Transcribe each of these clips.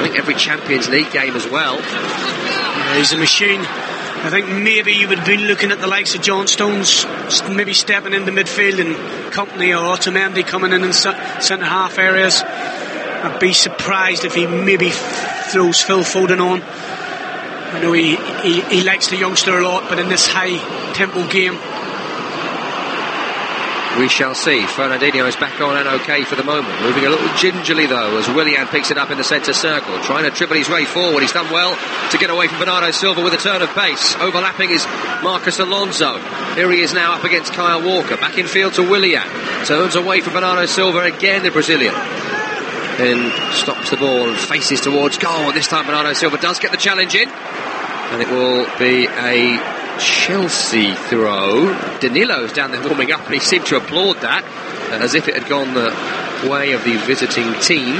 think every Champions League game as well. Yeah, he's a machine. I think maybe you would have been looking at the likes of John Stones maybe stepping into midfield and Company or Otamendi coming in centre half areas. I'd be surprised if he maybe throws Phil Foden on. I know he likes the youngster a lot, but in this high tempo game, we shall see. Fernandinho is back on and okay for the moment. Moving a little gingerly though as Willian picks it up in the centre circle. Trying to dribble his way forward. He's done well to get away from Bernardo Silva with a turn of pace. Overlapping is Marcos Alonso. Here he is now up against Kyle Walker. Back in field to Willian. Turns away from Bernardo Silva again, the Brazilian. Then stops the ball and faces towards goal. And this time Bernardo Silva does get the challenge in. And it will be a Chelsea throw. Danilo's down there warming up and he seemed to applaud that as if it had gone the way of the visiting team.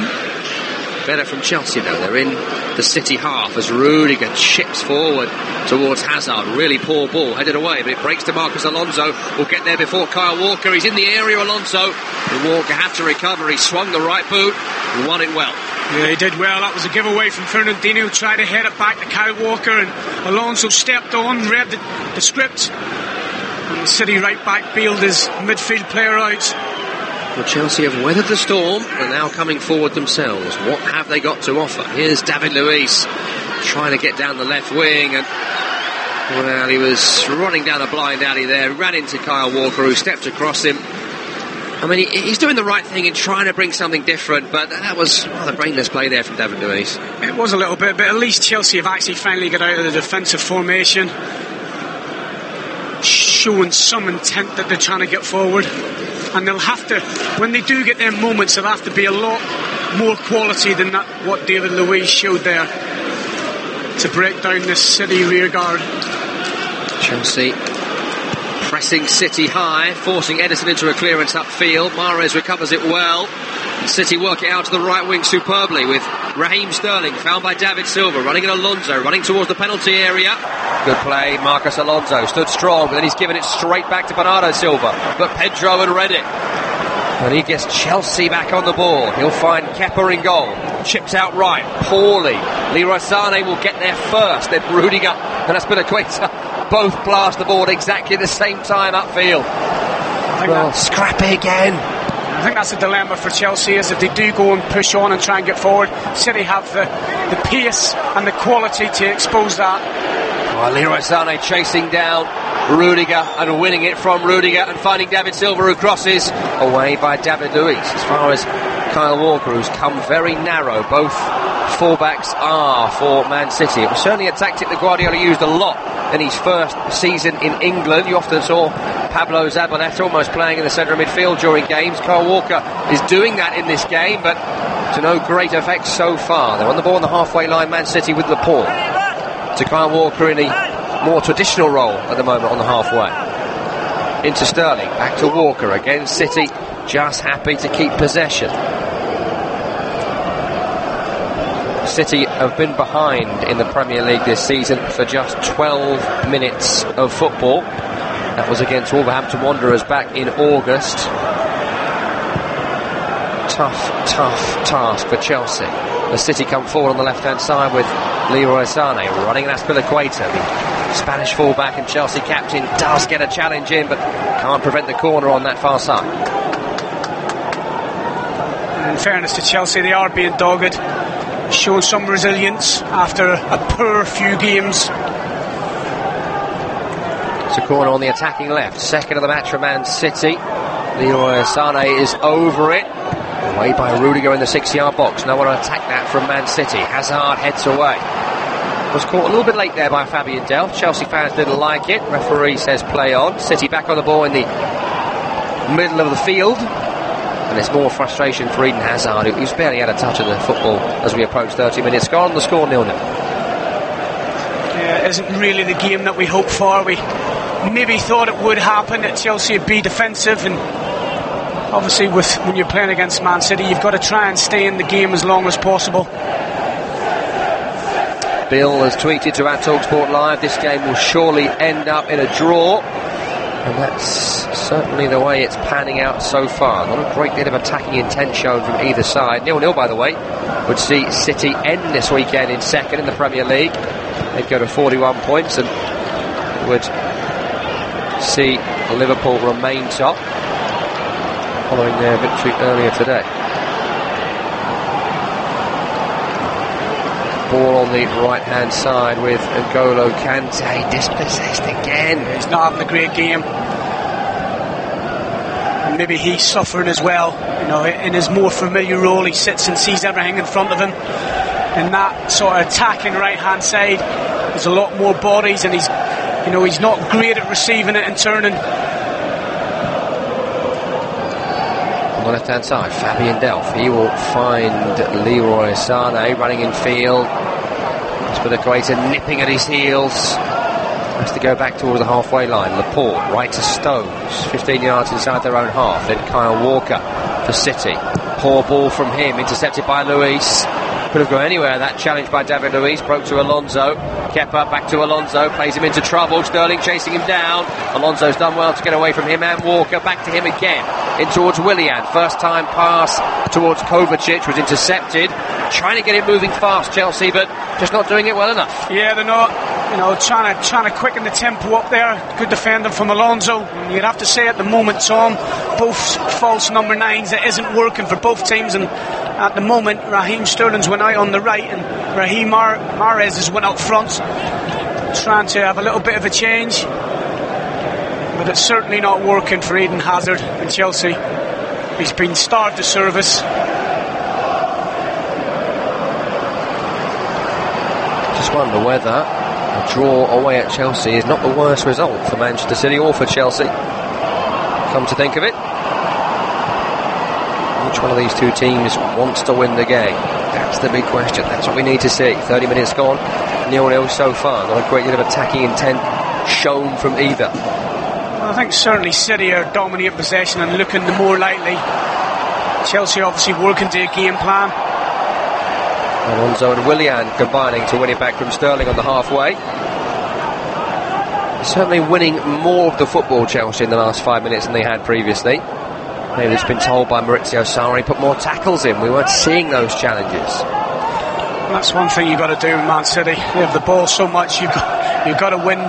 Better from Chelsea though. They're in the City half as Rudiger chips forward towards Hazard. Really poor ball headed away, but it breaks to Marcos Alonso. Will get there before Kyle Walker. He's in the area, Alonso, and Walker had to recover. He swung the right boot and won it well. Yeah, he did well. That was a giveaway from Fernandinho. Tried to head it back to Kyle Walker, and Alonso stepped on, read the script, and the City right back bailed his midfield player out. Well, Chelsea have weathered the storm and now coming forward themselves. What have they got to offer? Here's David Luiz trying to get down the left wing, and well, he was running down a blind alley there, ran into Kyle Walker who stepped across him. I mean, he's doing the right thing in trying to bring something different, but that was rather brainless play there from David Luiz. It was a little bit, but at least Chelsea have actually finally got out of the defensive formation, showing some intent that they're trying to get forward. And they'll have to, when they do get their moments, they'll have to be a lot more quality than that what David Luiz showed there to break down this City rearguard. Chelsea pressing City high, forcing Edison into a clearance upfield. Mahrez recovers it well. And City work it out to the right wing superbly with Raheem Sterling found by David Silva, running in Alonso, running towards the penalty area. Good play, Marcos Alonso stood strong, but then he's given it straight back to Bernardo Silva. But Pedro had read it. And he gets Chelsea back on the ball. He'll find Kepa in goal. Chips out right, poorly. Leroy Sané will get there first. Then Rudiger and Azpilicueta both blast the ball at exactly the same time upfield. Well, scrappy again. I think that's a dilemma for Chelsea, is if they do go and push on and try and get forward, City have the pace and the quality to expose that. Well, Leroy Sané chasing down Rudiger and winning it from Rudiger and finding David Silva who crosses away by David Luiz. As far as Kyle Walker, who's come very narrow, both fullbacks are for Man City. It was certainly a tactic that Guardiola used a lot in his first season in England. You often saw Pablo Zabaleta almost playing in the centre of midfield during games. Kyle Walker is doing that in this game, but to no great effect so far. They're on the ball on the halfway line, Man City with the ball. To Kyle Walker in a more traditional role at the moment on the halfway. Into Sterling, back to Walker, again City just happy to keep possession. City have been behind in the Premier League this season for just 12 minutes of football. That was against Wolverhampton Wanderers back in August. Tough task for Chelsea. The City come forward on the left-hand side with Leroy Sané running at Azpilicueta. The Spanish fullback and Chelsea captain does get a challenge in, but can't prevent the corner on that far side. In fairness to Chelsea, they are being dogged, showing some resilience after a poor few games. It's a corner on the attacking left. Second of the match for Man City. Leroy Sané is over it. Away by Rudiger in the 6-yard box. No one to attack that from Man City. Hazard heads away. Was caught a little bit late there by Fabian Delph. Chelsea fans didn't like it. Referee says play on. City back on the ball in the middle of the field. And there's more frustration for Eden Hazard, who's barely had a touch of the football as we approach 30 minutes. Gone, the score 0-0. Yeah, it isn't really the game that we hoped for. We maybe thought it would happen, that Chelsea would be defensive, and obviously when you're playing against Man City, you've got to try and stay in the game as long as possible. Bill has tweeted to our TalkSport Live, this game will surely end up in a draw. And that's certainly the way it's panning out so far. Not a great deal of attacking intent shown from either side. 0-0, by the way, would see City end this weekend in second in the Premier League. They'd go to 41 points and would see Liverpool remain top following their victory earlier today. Ball on the right-hand side with N'Golo Kante, dispossessed again. He's not having a great game. And maybe he's suffering as well. You know, in his more familiar role, he sits and sees everything in front of him. In that sort of attacking right-hand side, there's a lot more bodies, and he's not great at receiving it and turning. On the left-hand side, Fabian Delph. He will find Leroy Sané running in field. Azpilicueta nipping at his heels. Has to go back towards the halfway line. Laporte right to Stones, 15 yards inside their own half. Then Kyle Walker for City. Poor ball from him, intercepted by Luis. Could have gone anywhere. That challenge by David Luiz broke to Alonso. Kepa back to Alonso, plays him into trouble. Sterling chasing him down. Alonso's done well to get away from him, and Walker back to him again. In towards Willian. First time pass towards Kovacic was intercepted. Trying to get it moving fast, Chelsea, but just not doing it well enough. Yeah, they're not. Trying to quicken the tempo up there. Good defending from Alonso. And you'd have to say at the moment, Tom, both false number 9s, it isn't working for both teams. And at the moment, Raheem Sterling's went out on the right, and Raheem Mahrez has went up front, trying to have a little bit of a change. But it's certainly not working for Eden Hazard in Chelsea. He's been starved of service. Just wonder whether a draw away at Chelsea is not the worst result for Manchester City or for Chelsea. Come to think of it, which one of these two teams wants to win the game? That's the big question. That's what we need to see. 30 minutes gone, 0-0 so far. Not a great deal of attacking intent shown from either. Well, I think certainly City are dominating possession and looking the more likely. Chelsea obviously working to a game plan. Alonso and Willian combining to win it back from Sterling on the halfway. Certainly winning more of the football, Chelsea, in the last 5 minutes than they had previously. Maybe it's been told by Maurizio Sarri, put more tackles in. We weren't seeing those challenges. Well, that's one thing you've got to do in Man City. You have the ball so much, you've got to win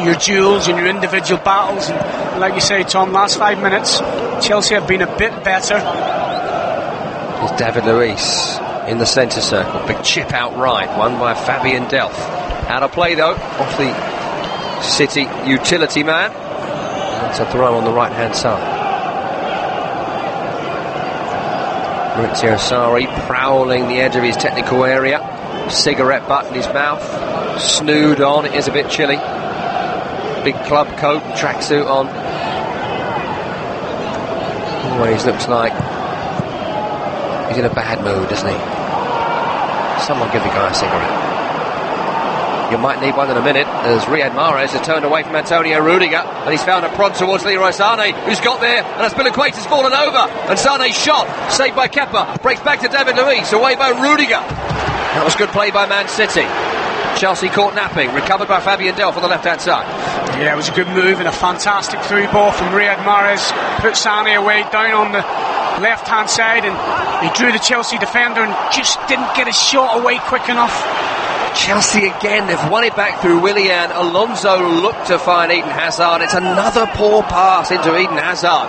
your duels and your individual battles. And like you say, Tom, last 5 minutes, Chelsea have been a bit better. There's David Luiz in the centre circle. Big chip out right, won by Fabian Delph. Out of play though, off the City utility man. That's a throw on the right hand side. Maurizio Sarri prowling the edge of his technical area. Cigarette butt in his mouth. Snood on, it is a bit chilly. Big club coat, tracksuit on. Always looks like he's in a bad mood, doesn't he? Someone give the guy a cigarette. You might need one in a minute, as Riyad Mahrez has turned away from Antonio Rudiger, and he's found a prod towards Leroy Sané, who's got there, and Azpilicueta's fallen over, and Sané's shot, saved by Kepa, breaks back to David Luiz, away by Rudiger. That was good play by Man City. Chelsea caught napping, recovered by Fabian Delph on the left-hand side. Yeah, it was a good move and a fantastic through ball from Riyad Mahrez. Put Sané away, down on the left-hand side, and he drew the Chelsea defender and just didn't get his shot away quick enough. Chelsea again, they've won it back through Willian. Alonso looked to find Eden Hazard. It's another poor pass into Eden Hazard.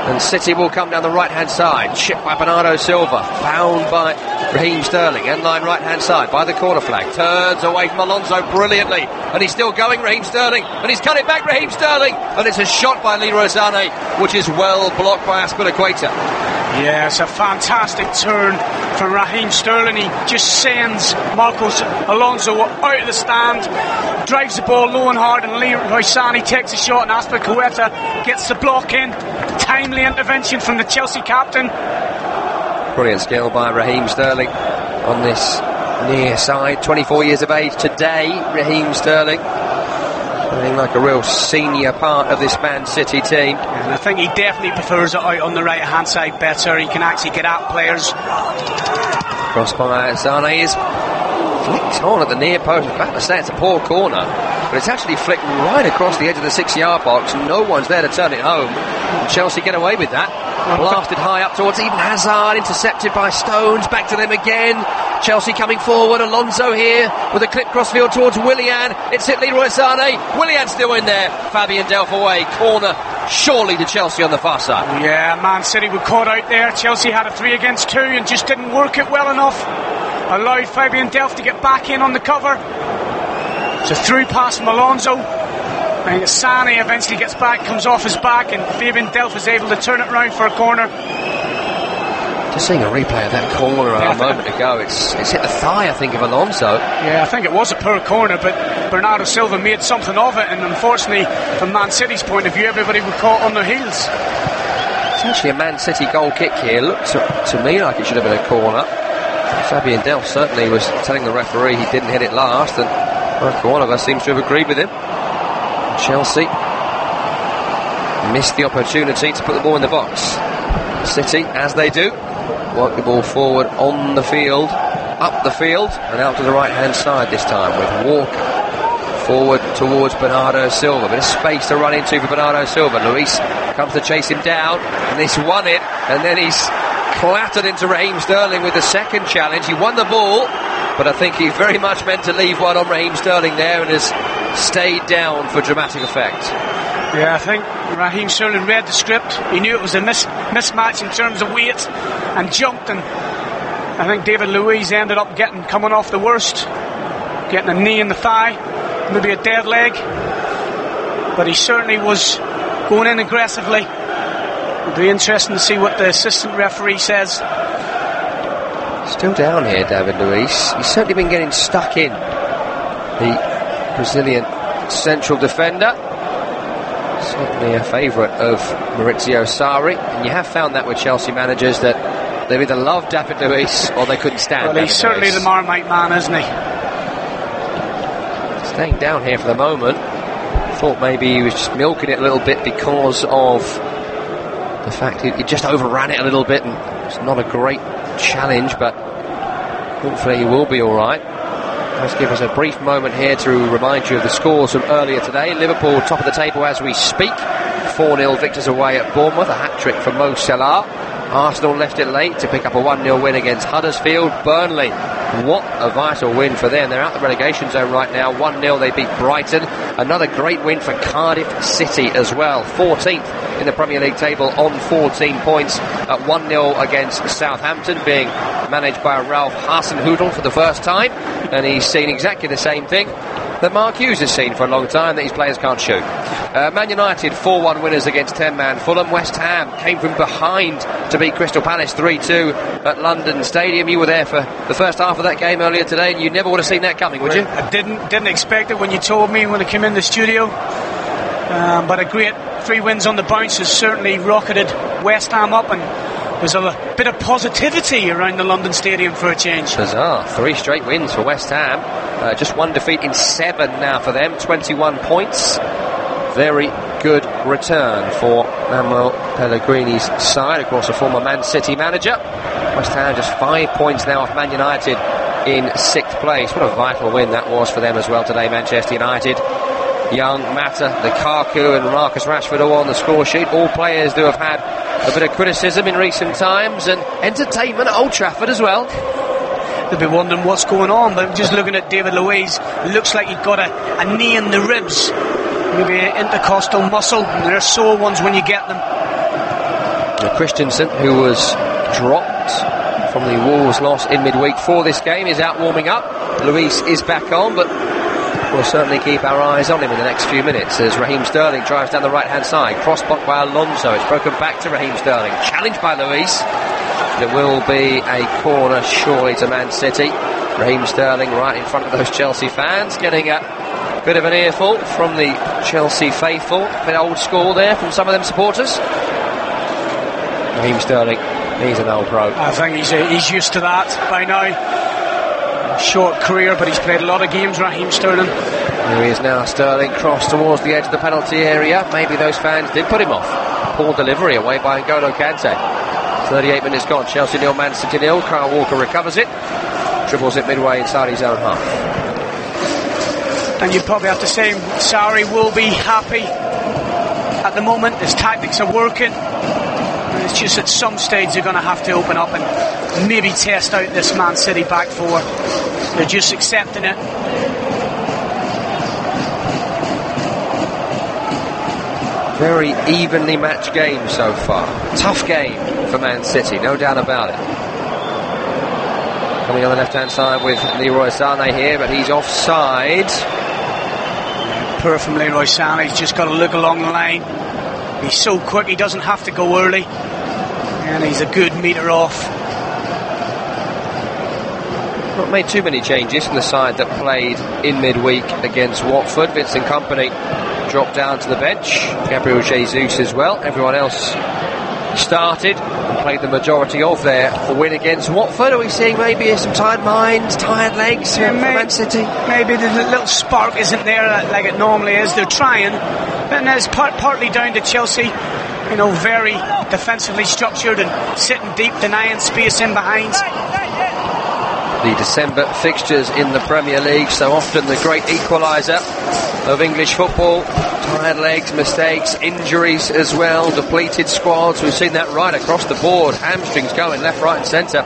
And City will come down the right-hand side. Chipped by Bernardo Silva. Found by Raheem Sterling. End line right-hand side by the corner flag. Turns away from Alonso brilliantly. And he's still going, Raheem Sterling. And he's cut it back, Raheem Sterling. And it's a shot by Leroy Sané, which is well blocked by Azpilicueta. Yeah, it's a fantastic turn from Raheem Sterling. He just sends Marcos Alonso out of the stand, drives the ball low and hard, and Leroy Sané takes a shot, and Azpilicueta gets the block in. Timely intervention from the Chelsea captain. Brilliant skill by Raheem Sterling on this near side. 24 years of age today, Raheem Sterling. Playing like a real senior part of this Man City team. And I think he definitely prefers it out on the right hand side better. He can actually get at players. Crossed by Sane is flicked on at the near post. In fact, I say it's a poor corner, but it's actually flicked right across the edge of the 6-yard box. No one's there to turn it home. And Chelsea get away with that. Blasted high up towards Eden Hazard, intercepted by Stones. Back to them again. Chelsea coming forward. Alonso here with a clip crossfield towards Willian. It's hit Leroy Sane. Willian still in there. Fabian Delph away. Corner surely to Chelsea on the far side. Yeah, Man City were caught out there. Chelsea had a 3 against 2 and just didn't work it well enough. Allowed Fabian Delph to get back in on the cover. It's a through pass from Alonso. And Sane eventually gets back, comes off his back, and Fabian Delph is able to turn it round for a corner. Just seeing a replay of that corner a moment ago. It's hit the thigh, I think, of Alonso. Yeah, I think it was a poor corner, but Bernardo Silva made something of it, and unfortunately, from Man City's point of view, everybody were caught on their heels. It's actually a Man City goal kick here. Looks to me like it should have been a corner. Fabian Delph certainly was telling the referee he didn't hit it last, and one of us seems to have agreed with him. Chelsea missed the opportunity to put the ball in the box. City, as they do, work the ball forward on the field, up the field, and out to the right hand side this time with Walker forward towards Bernardo Silva. Bit of space to run into for Bernardo Silva. Luis comes to chase him down, and he's won it, and then he's clattered into Raheem Sterling with the second challenge. He won the ball, but I think he very much meant to leave one on Raheem Sterling there and has stayed down for dramatic effect. Yeah, I think Raheem Sterling read the script. He knew it was a mismatch in terms of weight and jumped, and I think David Luiz ended up coming off the worst, getting a knee in the thigh, maybe a dead leg, but he certainly was going in aggressively. It'll be interesting to see what the assistant referee says. Still down here, David Luiz. He's certainly been getting stuck in, the Brazilian central defender. Certainly a favourite of Maurizio Sarri, and you have found that with Chelsea managers that they either love David Luiz or they couldn't stand David Luiz. He's certainly the Marmite man, isn't he? Staying down here for the moment. Thought maybe he was just milking it a little bit because of the fact he just overran it a little bit, and it's not a great challenge, but hopefully he will be alright. Let's give us a brief moment here to remind you of the scores from earlier today. Liverpool top of the table as we speak. 4-0 victors away at Bournemouth, a hat-trick for Mo Salah. Arsenal left it late to pick up a 1-0 win against Huddersfield. Burnley, what a vital win for them. They're out the relegation zone right now. 1-0 they beat Brighton. Another great win for Cardiff City as well. 14th in the Premier League table on 14 points at 1-0 against Southampton, being managed by Ralph Hasenhüttl for the first time, and he's seen exactly the same thing that Mark Hughes has seen for a long time, that his players can't shoot. Man United 4-1 winners against 10-man Fulham. West Ham came from behind to beat Crystal Palace 3-2 at London Stadium. You were there for the first half of that game earlier today, and you never would have seen that coming, would you? I didn't expect it when you told me when I came in the studio, but a great 3 wins on the bounce has certainly rocketed West Ham up, and there's a bit of positivity around the London Stadium for a change. Bizarre. 3 straight wins for West Ham. Just 1 defeat in 7 now for them. 21 points. Very good return for Manuel Pellegrini's side. Of course, a former Man City manager. West Ham just 5 points now off Man United in 6th place. What a vital win that was for them as well today, Manchester United. Young, Mata, Lukaku and Marcus Rashford all on the score sheet. All players do have had a bit of criticism in recent times, and entertainment at Old Trafford as well. They'll be wondering what's going on, but just looking at David Luiz, it looks like he's got a knee in the ribs, maybe an intercostal muscle, and they're sore ones when you get them. Christensen, who was dropped from the Wolves loss in midweek for this game, is out warming up. Luiz is back on, but we'll certainly keep our eyes on him in the next few minutes as Raheem Sterling drives down the right hand side. Cross-block by Alonso. It's broken back to Raheem Sterling. Challenged by Luiz. There will be a corner surely to Man City. Raheem Sterling right in front of those Chelsea fans, getting a bit of an earful from the Chelsea faithful. A bit old school there from some of them supporters. Raheem Sterling, he's an old pro. I think he's used to that by now. Short career, but he's played a lot of games, Raheem Sterling. Here he is now, Sterling, cross towards the edge of the penalty area. Maybe those fans did put him off. Poor delivery away by N'Golo Kante. 38 minutes gone. Chelsea 0, Man City 0. Kyle Walker recovers it. Dribbles it midway inside his own half. And you'd probably have to say Sarri will be happy at the moment. His tactics are working. It's just at some stage they're going to have to open up and maybe test out this Man City back four. They're just accepting it. Very evenly matched game so far. Tough game for Man City, no doubt about it. Coming on the left-hand side with Leroy Sané here, but he's offside. Poor from Leroy Sané. He's just got to look along the line. He's so quick, he doesn't have to go early. And he's a good metre off. Not made too many changes from the side that played in midweek against Watford. Vincent Kompany dropped down to the bench. Gabriel Jesus as well. Everyone else started and played the majority of their win against Watford. Are we seeing maybe some tired minds, tired legs for Man City? Maybe the little spark isn't there like it normally is. They're trying, and it's partly down to Chelsea, you know, very defensively structured and sitting deep, denying space in behind. The December fixtures in the Premier League, so often the great equaliser of English football. Tired legs, mistakes, injuries as well, depleted squads. We've seen that right across the board. Hamstrings going left, right and centre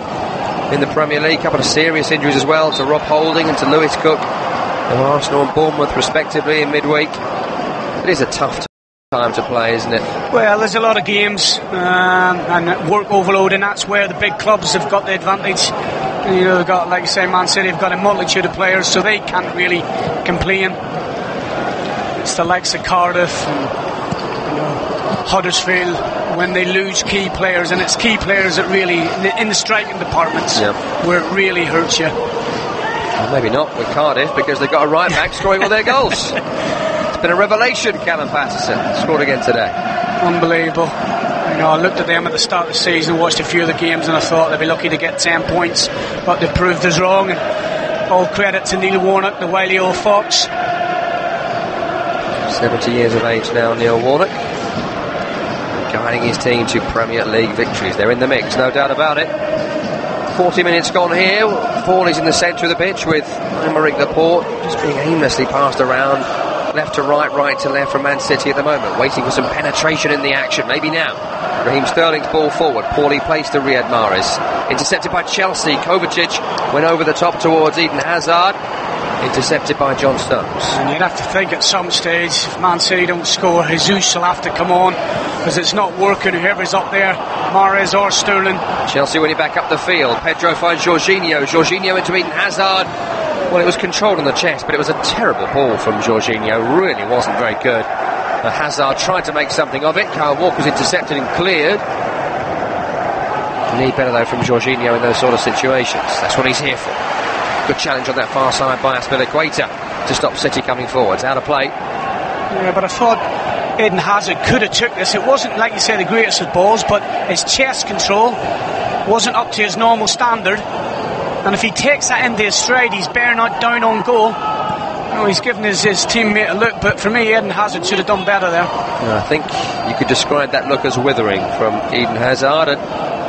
in the Premier League. A couple of serious injuries as well to Rob Holding and to Lewis Cook of Arsenal and Bournemouth respectively in midweek. It is a tough time to play, isn't it? Well, there's a lot of games and work overload, and that's where the big clubs have got the advantage. You know, they've got, like you say, Man City have got a multitude of players, so they can't really complain. It's the likes of Cardiff and, you know, Huddersfield when they lose key players, and it's key players that really, in the striking departments, where it really hurts you. Well, maybe not with Cardiff, because they've got a right back scoring all their goals. It's been a revelation. Callum Patterson scored again today. Unbelievable. You know, I looked at them at the start of the season, watched a few of the games, and I thought they'd be lucky to get 10 points, but they proved us wrong. And all credit to Neil Warnock, the wily old fox. 70 years of age now, Neil Warnock, guiding his team to Premier League victories. They're in the mix, no doubt about it. 40 minutes gone here. Ball is in the centre of the pitch with Aymeric Laporte just being aimlessly passed around. Left to right, right to left from Man City at the moment, waiting for some penetration in the action, maybe now. Raheem Sterling's ball forward, poorly placed to Riyad Mahrez. Intercepted by Chelsea. Kovacic went over the top towards Eden Hazard. Intercepted by John Stones. And you'd have to think at some stage, if Man City don't score, Jesus will have to come on, because it's not working, whoever's up there, Mahrez or Sterling. Chelsea winning back up the field. Pedro finds Jorginho. Jorginho into Eden Hazard. Well, it was controlled on the chest, but it was a terrible ball from Jorginho. Really wasn't very good. Hazard tried to make something of it. Kyle Walker's intercepted and cleared. Need better though from Jorginho in those sort of situations. That's what he's here for. Good challenge on that far side by Azpilicueta to stop City coming forwards. Out of play. Yeah, but I thought Eden Hazard could have took this. It wasn't, like you say, the greatest of balls, but his chest control wasn't up to his normal standard. And if he takes that into his stride, he's bearing out down on goal. You know, he's given his teammate a look, but for me, Eden Hazard should have done better there. I think you could describe that look as withering from Eden Hazard and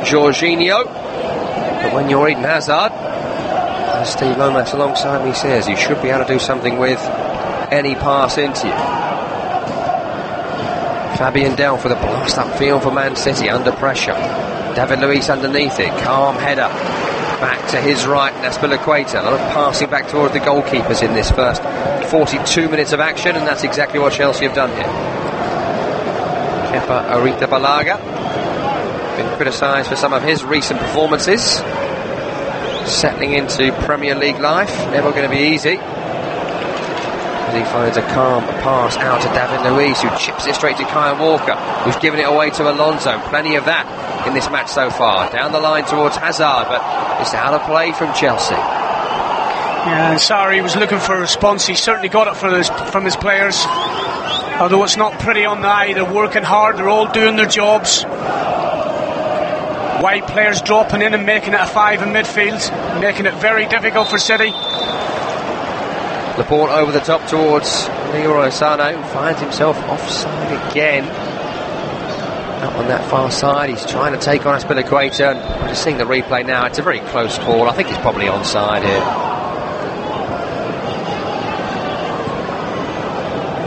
Jorginho. But when you're Eden Hazard, as Steve Lomax alongside me says, you should be able to do something with any pass into you. Fabian Delph for the blast upfield for Man City, under pressure. David Luiz underneath it, calm header. Back to his right, Azpilicueta. A lot of passing back towards the goalkeepers in this first 42 minutes of action, and that's exactly what Chelsea have done here. Kepa Arrizabalaga, been criticised for some of his recent performances. Settling into Premier League life, never going to be easy. As he finds a calm pass out to David Luiz, who chips it straight to Kyle Walker, who's given it away to Alonso. Plenty of that in this match so far. Down the line towards Hazard, but it's out of play from Chelsea. Yeah, and Sarri was looking for a response. He certainly got it from his players. Although it's not pretty on the eye, they're working hard, they're all doing their jobs. Wide players dropping in and making it a 5 in midfield, making it very difficult for City. Laporte over the top towards Leroy Sané, who finds himself offside again. Up on that far side, he's trying to take on Azpilicueta. I'm just seeing the replay now. It's a very close call. I think he's probably onside here.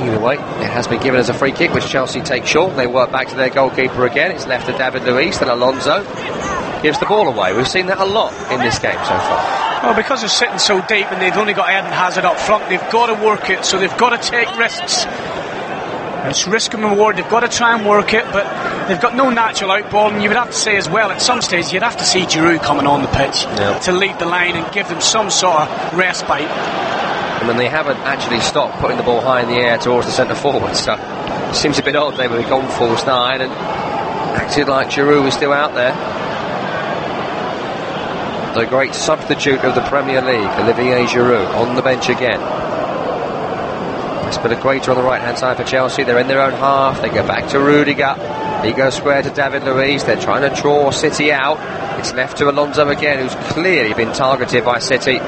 Either way, it has been given as a free kick, which Chelsea take short. They work back to their goalkeeper again. It's left to David Luiz, then Alonso gives the ball away. We've seen that a lot in this game so far. Well, because they're sitting so deep and they've only got Eden Hazard up front, they've got to work it, so they've got to take risks. It's risk and reward. They've got to try and work it, but they've got no natural outball. And you would have to say as well, at some stage, you'd have to see Giroud coming on the pitch to lead the line and give them some sort of respite. I mean, they haven't actually stopped putting the ball high in the air towards the centre forward, so it seems a bit odd they would have gone false 9 and acted like Giroud was still out there. The great substitute of the Premier League, Olivier Giroud, on the bench again. Azpilicueta on the right hand side for Chelsea. They're in their own half. They go back to Rudiger. He goes square to David Luiz. They're trying to draw City out. It's left to Alonso again, who's clearly been targeted by City.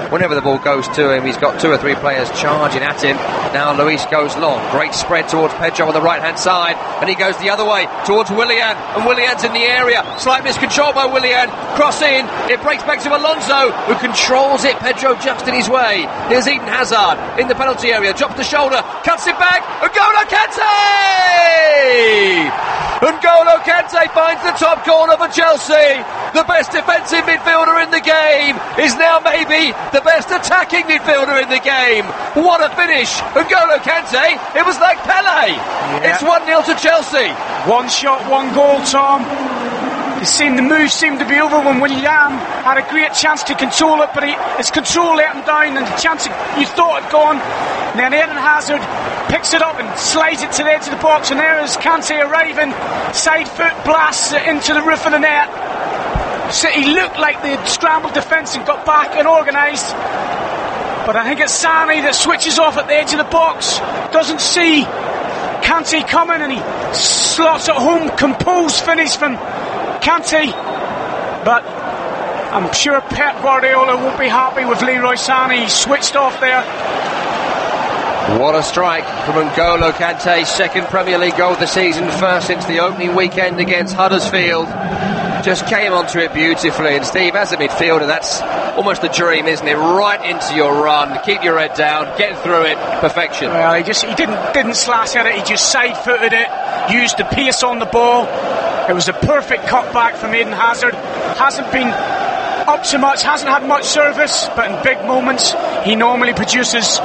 Whenever the ball goes to him, he's got 2 or 3 players charging at him. Now Luiz goes long. Great spread towards Pedro on the right-hand side. And he goes the other way towards Willian. And Willian's in the area. Slight miscontrol by Willian. Cross in. It breaks back to Alonso, who controls it. Pedro just in his way. Here's Eden Hazard in the penalty area. Drops the shoulder. Cuts it back. N'Golo Kante! N'Golo Kante finds the top corner for Chelsea. The best defensive midfielder in the game is now maybe the best attacking midfielder in the game. What a finish. N'Golo Kante, it was like Pele. It's 1-0 to Chelsea. One shot, one goal, Tom. The move seemed to be over when Willian had a great chance to control it, but his control let him down, and the chance you thought had gone. And then Eden Hazard picks it up and slides it to the edge of the box, and there is Kante arriving. Side foot blasts it into the roof of the net. City looked like they'd scrambled defence and got back and organised. But I think it's Sani that switches off at the edge of the box. Doesn't see Kante coming, and he slots it home. Composed finish from Kante. But I'm sure Pep Guardiola won't be happy with Leroy Sani. He switched off there. What a strike from N'Golo Kante. Second Premier League goal of the season. First since the opening weekend against Huddersfield. Just came onto it beautifully. And Steve, as a midfielder, that's almost a dream, isn't it? Right into your run, keep your head down, get through it, perfection. Well, he didn't slash at it. He just side-footed it, used the pace on the ball. It was a perfect cutback from Eden Hazard. Hasn't been up so much, hasn't had much service, but in big moments he normally produces.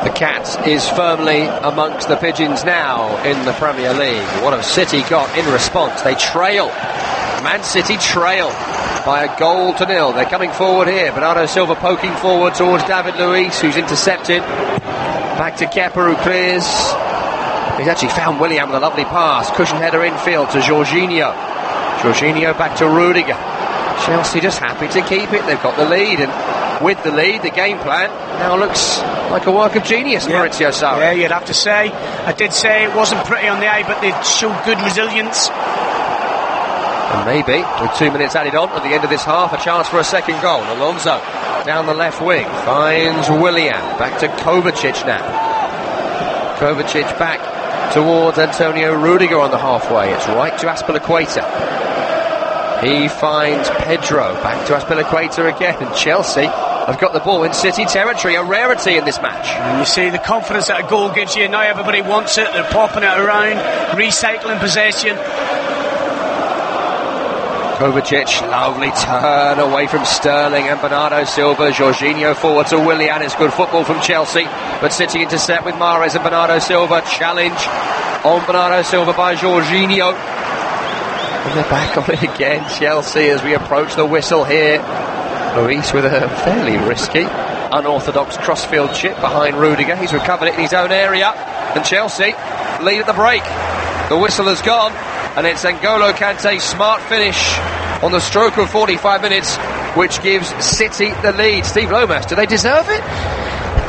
The Cat is firmly amongst the pigeons now in the Premier League. What have City got in response? They trail. Man City trail by 1-0. They're coming forward here. Bernardo Silva poking forward towards David Luiz, who's intercepted. Back to Kepa, who clears. He's actually found Willian with a lovely pass. Cushion header infield to Jorginho. Jorginho back to Rudiger. Chelsea just happy to keep it. They've got the lead, and with the lead, the game plan now looks like a work of genius, Maurizio Sarri. Yeah, you'd have to say. I did say it wasn't pretty on the eye, but they showed good resilience. And maybe, with 2 minutes added on at the end of this half, a chance for a second goal. Alonso down the left wing finds Willian. Back to Kovacic now. Kovacic back towards Antonio Rudiger on the halfway. It's right to Azpilicueta. He finds Pedro. Back to Azpilicueta again. And Chelsea have got the ball in City territory, a rarity in this match. And you see the confidence that a goal gives you. Now everybody wants it. They're popping it around, recycling possession. Kovacic, lovely turn away from Sterling and Bernardo Silva. Jorginho forward to Willian. It's good football from Chelsea, but City intercept with Mahrez and Bernardo Silva. Challenge on Bernardo Silva by Jorginho. And they're back on it again, Chelsea, as we approach the whistle here. Luiz with a fairly risky, unorthodox crossfield chip behind Rudiger. He's recovered it in his own area, and Chelsea lead at the break. The whistle has gone, and it's N'Golo Kante's smart finish on the stroke of 45 minutes, which gives City the lead. Steve Lomas, do they deserve it?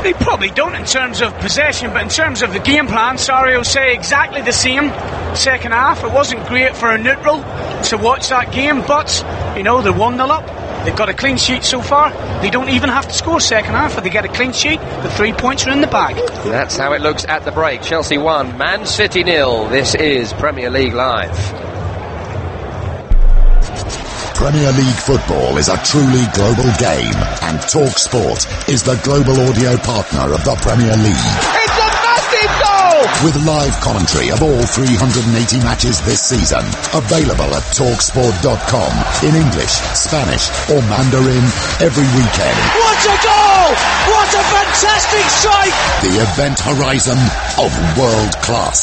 They probably don't in terms of possession, but in terms of the game plan, Sarri will say exactly the same. Second half, it wasn't great for a neutral to watch that game, but, you know, they're 1-0 up. They've got a clean sheet so far. They don't even have to score second half. If they get a clean sheet, the 3 points are in the bag. That's how it looks at the break. Chelsea 1, Man City 0. This is Premier League Live. Premier League football is a truly global game, and TalkSport is the global audio partner of the Premier League. It's a massive goal! With live commentary of all 380 matches this season, available at TalkSport.com in English, Spanish or Mandarin every weekend. What a goal! What a fantastic strike! The event horizon of world class.